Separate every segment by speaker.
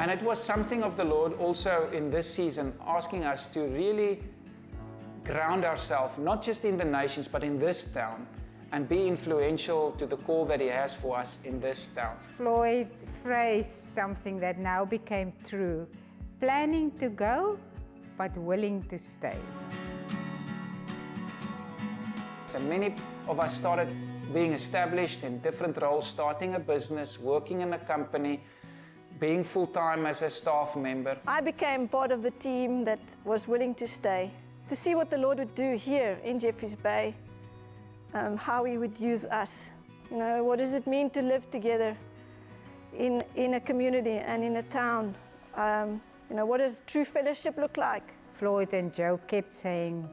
Speaker 1: And it was something of the Lord also in this season, asking us to really ground ourselves, not just in the nations, but in this town, and be influential to the call that He has for us in this town.
Speaker 2: Floyd phrased something that now became true: planning to go, but willing to stay.
Speaker 1: And many of us started being established in different roles, starting a business, working in a company, being full-time as a staff member.
Speaker 3: I became part of the team that was willing to stay, to see what the Lord would do here in Jeffreys Bay, how He would use us. You know, what does it mean to live together in a community and in a town? You know, what does true fellowship look like?
Speaker 2: Floyd and Joe kept saying,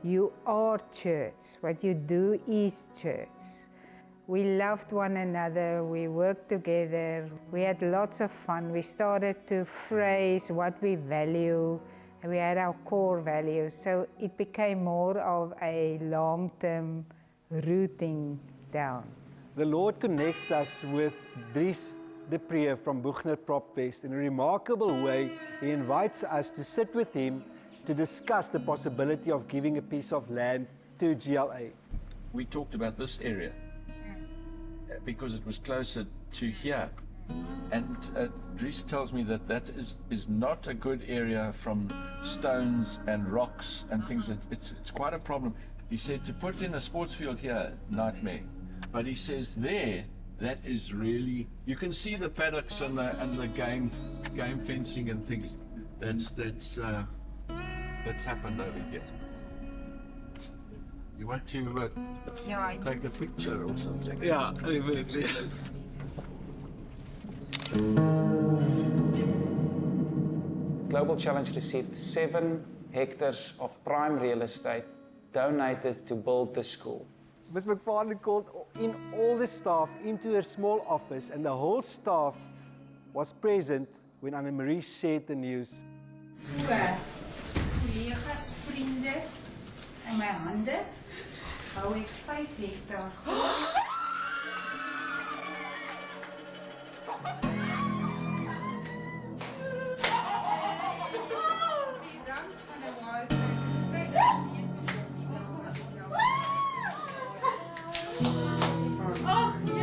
Speaker 2: "You are church. What you do is church." We loved one another, we worked together, we had lots of fun. We started to phrase what we value, and we had our core values. So it became more of a long-term rooting down.
Speaker 4: The Lord connects us with Dries de Pre from Boegner Propfest. In a remarkable way, He invites us to sit with Him to discuss the possibility of giving a piece of land to GLA.
Speaker 5: We talked about this area because it was closer to here. And Dries tells me that that is not a good area from stones and rocks and things. It's quite a problem. He said to put in a sports field here, nightmare. But he says there, that is really, you can see the paddocks and the game fencing and things. That's happened over here. You want to take a picture or something?
Speaker 4: Yeah.
Speaker 1: Global Challenge received 7 hectares of prime real estate donated to build the school.
Speaker 4: Ms. McFarlane called in all the staff into her small office, and the whole staff was present when Anne-Marie shared the news.
Speaker 6: So, collega's, vriende, in my hande hou ek 5 hektaar grond. Die rand van 'n wildtuin strek wees op die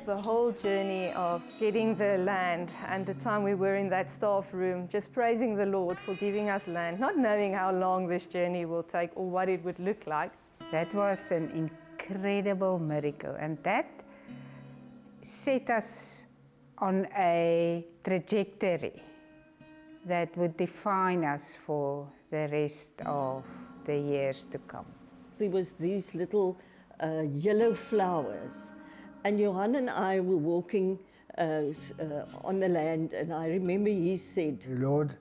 Speaker 3: The whole journey of getting the land and the time we were in that staff room, just praising the Lord for giving us land, not knowing how long this journey will take or what it would look like.
Speaker 2: That was an incredible miracle, and that set us on a trajectory that would define us for the rest of the years to come.
Speaker 7: There was these little yellow flowers, and Johan and I were walking on the land, and I remember he said,
Speaker 8: "Lord,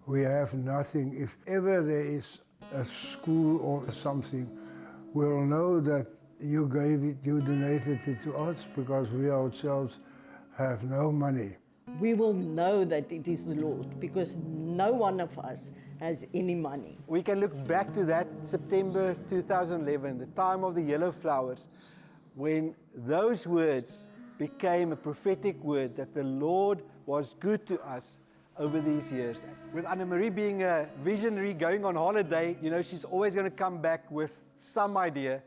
Speaker 8: we have nothing. If ever there is a school or something, we'll know that you gave it, you donated it to us, because we ourselves have no money."
Speaker 7: We will know that it is the Lord, because no one of us has any money.
Speaker 4: We can look back to that September 2011, the time of the yellow flowers, when those words became a prophetic word that the Lord was good to us over these years. With Anne-Marie being a visionary going on holiday, you know, she's always going to come back with some idea.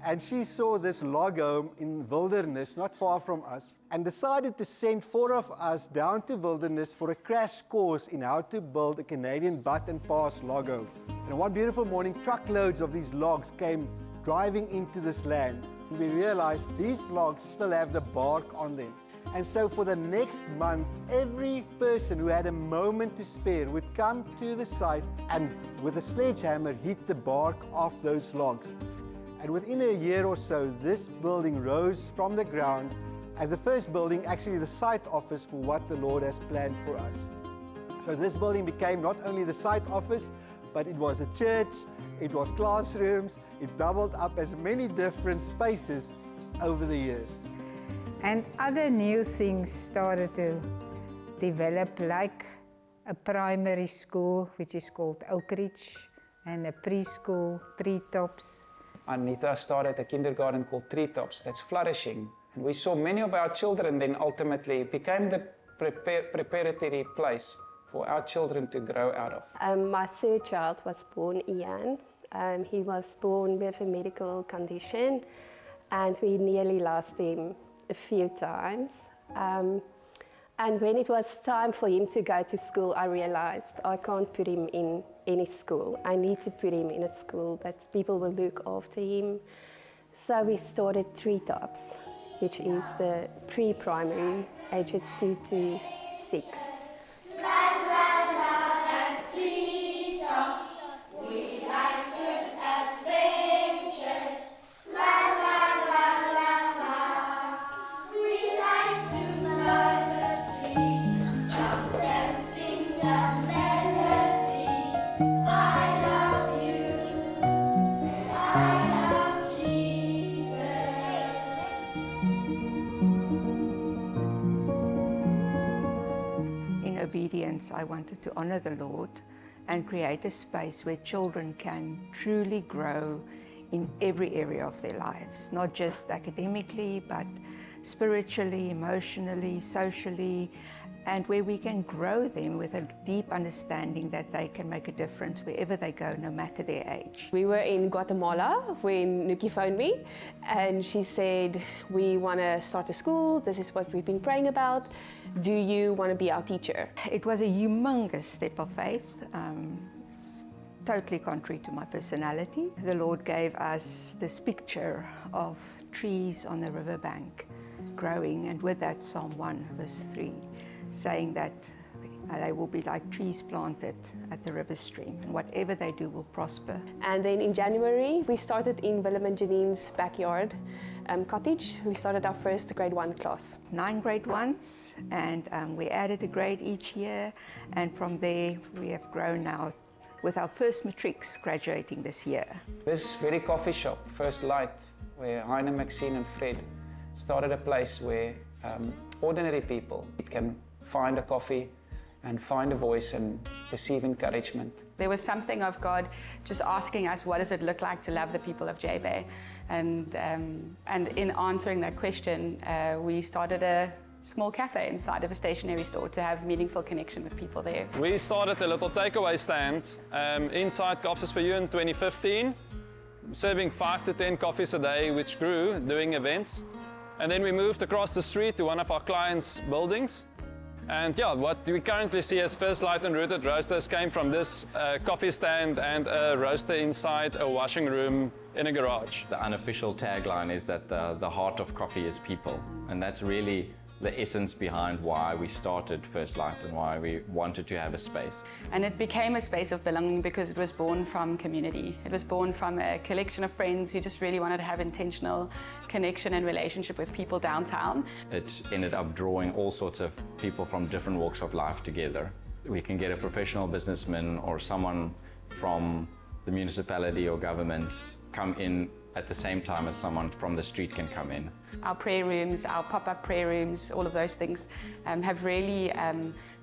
Speaker 4: And she saw this log home in Wilderness, not far from us, and decided to send 4 of us down to Wilderness for a crash course in how to build a Canadian butt and pass log home. And one beautiful morning, truckloads of these logs came driving into this land. And we realized these logs still have the bark on them. And so for the next month, every person who had a moment to spare would come to the site and with a sledgehammer hit the bark off those logs. And within a year or so, this building rose from the ground as the first building, actually the site office for what the Lord has planned for us. So this building became not only the site office, but it was a church, it was classrooms, it's doubled up as many different spaces over the years.
Speaker 2: And other new things started to develop, like a primary school, which is called Oak Ridge, and a preschool, Treetops.
Speaker 1: Anita started a kindergarten called Treetops that's flourishing. And we saw many of our children then ultimately became the preparatory place for our children to grow out of.
Speaker 9: My third child was born, Ian. He was born with a medical condition, and we nearly lost him a few times. And when it was time for him to go to school, I realized I can't put him in any school. I need to put him in a school that people will look after him. So we started Treetops, which is the pre-primary, ages 2 to 6.
Speaker 10: In obedience, I wanted to honor the Lord and create a space where children can truly grow in every area of their lives, not just academically, but spiritually, emotionally, socially, and where we can grow them with a deep understanding that they can make a difference wherever they go, no matter their age.
Speaker 11: We were in Guatemala when Nuki phoned me, and she said, we want to start a school, this is what we've been praying about, do you want to be our teacher?
Speaker 10: It was a humongous step of faith, totally contrary to my personality. The Lord gave us this picture of trees on the riverbank growing, and with that Psalm 1 verse 3, saying that they will be like trees planted at the river stream, and whatever they do will prosper.
Speaker 11: And then in January, we started in Willem and Janine's backyard cottage. We started our first grade 1 class.
Speaker 10: 9 grade 1s, and we added a grade each year, and from there we have grown now with our first matrics graduating this year.
Speaker 1: This very coffee shop, First Light, where Heine, Maxine and Fred started a place where ordinary people can find a coffee and find a voice and receive encouragement.
Speaker 6: There was something of God just asking us, what does it look like to love the people of J-Bay? And in answering that question, we started a small cafe inside of a stationery store to have meaningful connection with people there.
Speaker 12: We started a little takeaway stand inside Coffees for You in 2015, serving 5 to 10 coffees a day, which grew doing events. And then we moved across the street to one of our clients' buildings. And yeah, what we currently see as First Light and Rooted Roasters came from this coffee stand and a roaster inside a washing room in a garage.
Speaker 13: The unofficial tagline is that the heart of coffee is people. And that's really the essence behind why we started First Light and why we wanted to have a space.
Speaker 6: And it became a space of belonging because it was born from community. It was born from a collection of friends who just really wanted to have intentional connection and relationship with people downtown.
Speaker 13: It ended up drawing all sorts of people from different walks of life together. We can get a professional businessman or someone from the municipality or government come in at the same time as someone from the street can come in.
Speaker 6: Our prayer rooms, our pop-up prayer rooms, all of those things have really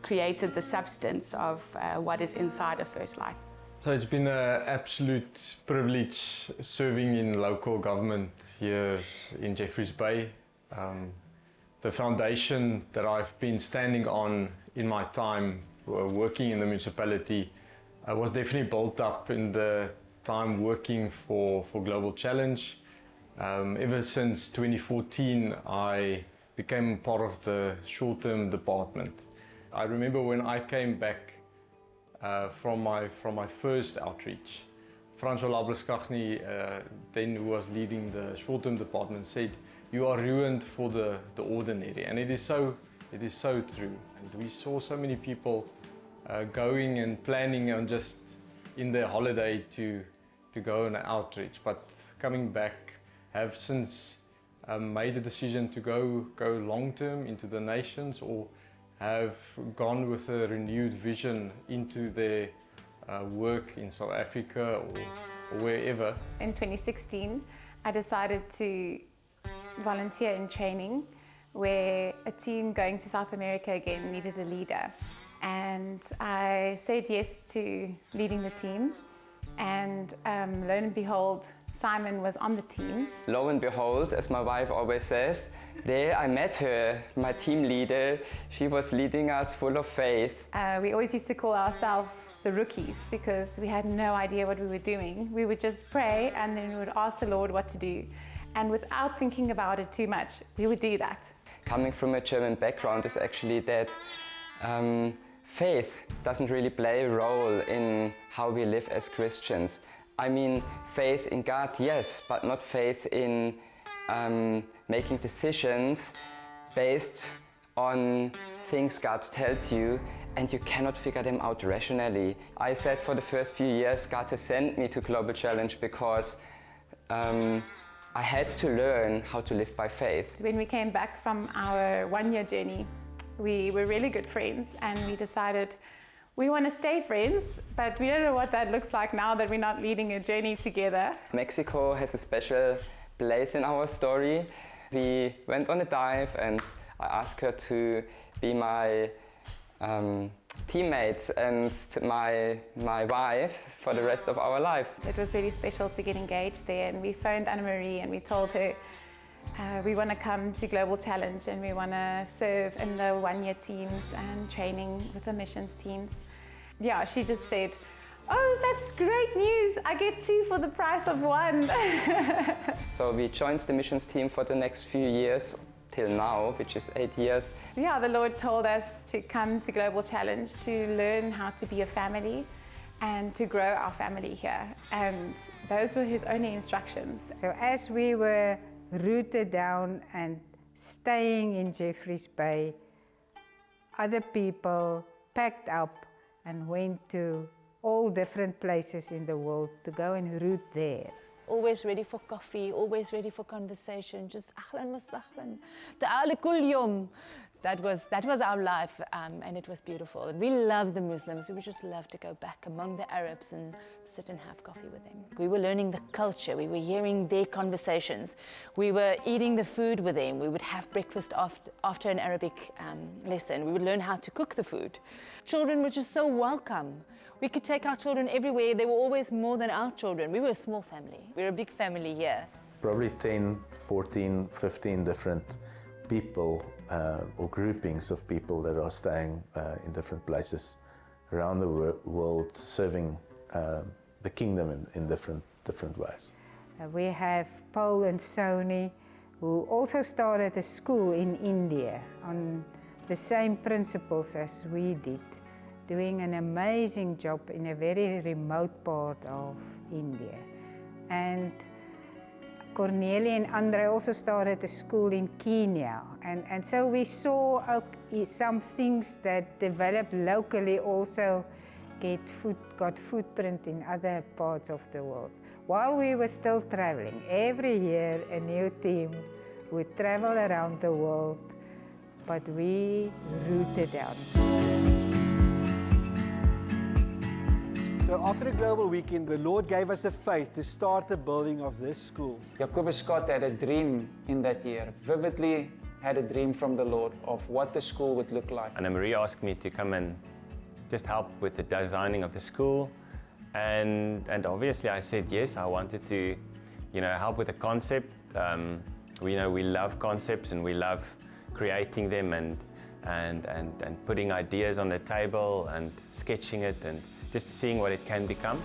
Speaker 6: created the substance of what is inside of First Light.
Speaker 14: So it's been an absolute privilege serving in local government here in Jeffreys Bay. The foundation that I've been standing on in my time working in the municipality was definitely built up in the time working for Global Challenge. Ever since 2014, I became part of the short-term department. I remember when I came back from my first outreach, Francois Lablaskachny, then who was leading the short-term department, said, "You are ruined for the ordinary," and it is so true. And we saw so many people going and planning on just in their holiday to go on an outreach, but coming back have since made the decision to go long-term into the nations, or have gone with a renewed vision into their work in South Africa or wherever.
Speaker 15: In 2016, I decided to volunteer in training where a team going to South America again needed a leader. and I said yes to leading the team. And lo and behold, Simon was on the team.
Speaker 16: Lo and behold, as my wife always says, there I met her, my team leader. She was leading us full of faith.
Speaker 15: We always used to call ourselves the rookies because we had no idea what we were doing. We would just pray and then we would ask the Lord what to do. And without thinking about it too much, we would do that.
Speaker 16: Coming from a German background is actually that faith doesn't really play a role in how we live as Christians. I mean, faith in God, yes, but not faith in making decisions based on things God tells you and you cannot figure them out rationally. I said for the first few years, God has sent me to Global Challenge because I had to learn how to live by faith.
Speaker 15: When we came back from our one-year journey, we were really good friends and we decided we want to stay friends, but we don't know what that looks like now that we're not leading a journey together.
Speaker 16: Mexico has a special place in our story. We went on a dive and I asked her to be my teammates and my wife for the rest of our lives.
Speaker 15: It was really special to get engaged there, and we phoned Anna-Marie and we told her we want to come to Global Challenge and we want to serve in the one-year teams and training with the missions teams. Yeah, she just said, "Oh, that's great news. I get 2 for the price of 1.
Speaker 16: So we joined the missions team for the next few years till now, which is 8 years.
Speaker 15: Yeah, the Lord told us to come to Global Challenge to learn how to be a family and to grow our family here. And those were his only instructions.
Speaker 2: So as we were rooted down and staying in Jeffreys Bay, other people packed up and went to all different places in the world to go and root there.
Speaker 17: Always ready for coffee, always ready for conversation, just ahlan wa sahlan. Ta'ala kul yom. That was our life, and it was beautiful. And we loved the Muslims. We would just love to go back among the Arabs and sit and have coffee with them. We were learning the culture. We were hearing their conversations. We were eating the food with them. We would have breakfast after an Arabic lesson. We would learn how to cook the food. Children were just so welcome. We could take our children everywhere. They were always more than our children. We were a small family. We're a big family here.
Speaker 18: Probably 10, 14, 15 different people or groupings of people that are staying in different places around the world, serving the kingdom in different ways.
Speaker 2: We have Paul and Sony, who also started a school in India on the same principles as we did, doing an amazing job in a very remote part of India. And Cornelie and Andre also started a school in Kenya. And so we saw some things that developed locally also got footprint in other parts of the world. While we were still traveling, every year a new team would travel around the world, but we rooted down.
Speaker 4: So after the Global Weekend, the Lord gave us the faith to start the building of this school.
Speaker 1: Jacobus Scott had a dream in that year, vividly had a dream from the Lord of what the school would look like.
Speaker 19: Anna-Marie asked me to come and just help with the designing of the school. And obviously I said yes. I wanted to, help with the concept. We love concepts and we love creating them and putting ideas on the table and sketching it and just seeing what it can become.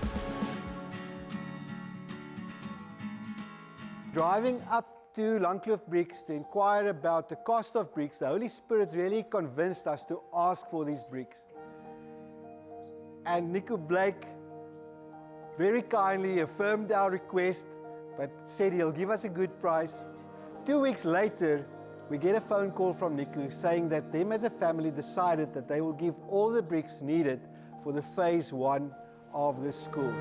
Speaker 4: Driving up to Langkloof Bricks to inquire about the cost of bricks, the Holy Spirit really convinced us to ask for these bricks. And Nico Blake very kindly affirmed our request, but said he'll give us a good price. 2 weeks later, we get a phone call from Nico saying that them as a family decided that they will give all the bricks needed for the phase 1 of the school.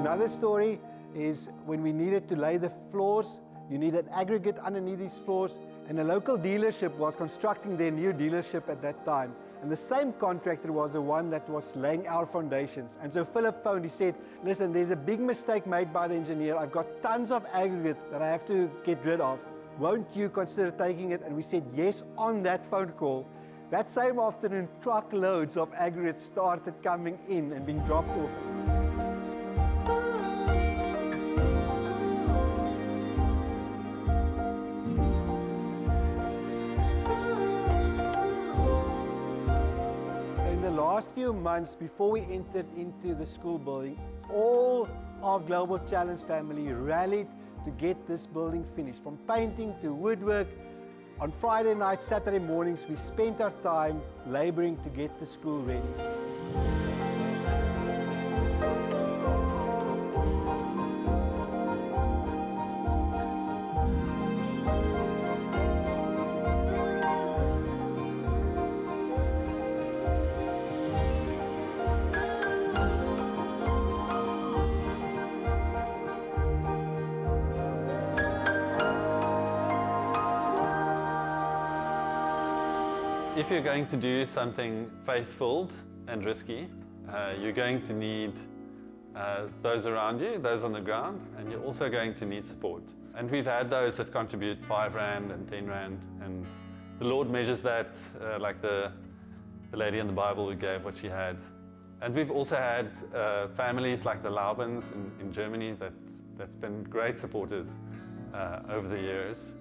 Speaker 4: Another story is when we needed to lay the floors, you needed aggregate underneath these floors, and a local dealership was constructing their new dealership at that time. And the same contractor was the one that was laying our foundations. And so Philip phoned, he said, listen, there's a big mistake made by the engineer. I've got tons of aggregate that I have to get rid of. won't you consider taking it? And we said yes on that phone call. That same afternoon, truckloads of aggregate started coming in and being dropped off. So in the last few months, before we entered into the school building, all of Global Challenge family rallied to get this building finished. From painting to woodwork, on Friday nights, Saturday mornings, we spent our time laboring to get the school ready.
Speaker 12: If you're going to do something faith-filled and risky, you're going to need those around you, those on the ground, and you're also going to need support. And we've had those that contribute 5 Rand and 10 Rand, and the Lord measures that, like the lady in the Bible who gave what she had. And we've also had families like the Laubens in Germany that's been great supporters over the years.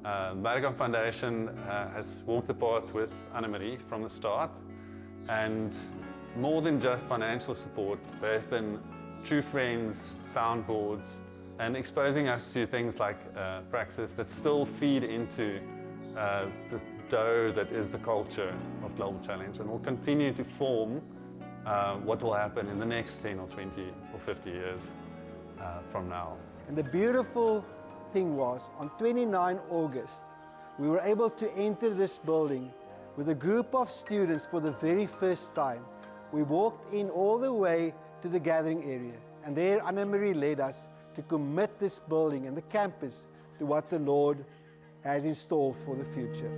Speaker 12: The Madigan Foundation has walked the path with Anna-Marie from the start, and more than just financial support, they've been true friends, soundboards, and exposing us to things like praxis that still feed into the dough that is the culture of Global Challenge, and will continue to form what will happen in the next 10 or 20 or 50 years from now.
Speaker 4: And the beautiful thing was, on 29 August, we were able to enter this building with a group of students for the very first time. We walked in all the way to the gathering area, and there Anna-Marie led us to commit this building and the campus to what the Lord has in store for the future.